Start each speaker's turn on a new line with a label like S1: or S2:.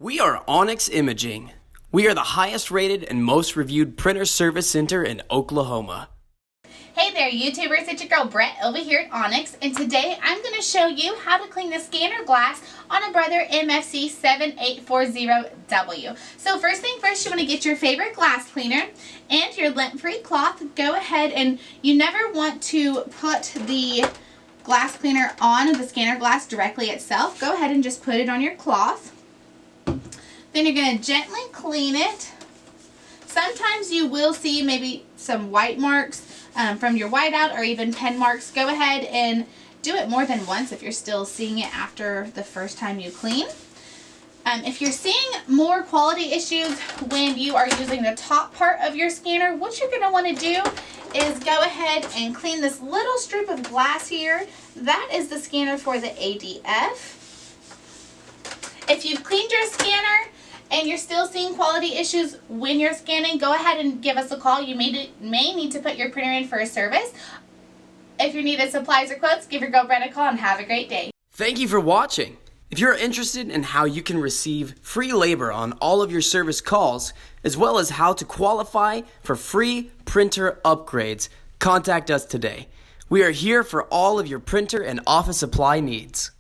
S1: We are Onyx Imaging. We are the highest rated and most reviewed printer service center in Oklahoma.
S2: Hey there YouTubers, it's your girl Brett over here at Onyx, and today I'm going to show you how to clean the scanner glass on a Brother MFC7840w. So first thing first, you want to get your favorite glass cleaner and your lint-free cloth. Go ahead, and you never want to put the glass cleaner on the scanner glass directly itself. Go ahead and just put it on your cloth. Then you're going to gently clean it. Sometimes you will see maybe some white marks from your whiteout or even pen marks. Go ahead and do it more than once if you're still seeing it after the first time you clean. If you're seeing more quality issues when you are using the top part of your scanner, what you're going to want to do is go ahead and clean this little strip of glass here. That is the scanner for the ADF. If you've cleaned your scanner and you're still seeing quality issues when you're scanning, go ahead and give us a call. You may need to put your printer in for a service. If you needed supplies or quotes, give your girl Brett a call and have a great day.
S1: Thank you for watching. If you're interested in how you can receive free labor on all of your service calls, as well as how to qualify for free printer upgrades, contact us today. We are here for all of your printer and office supply needs.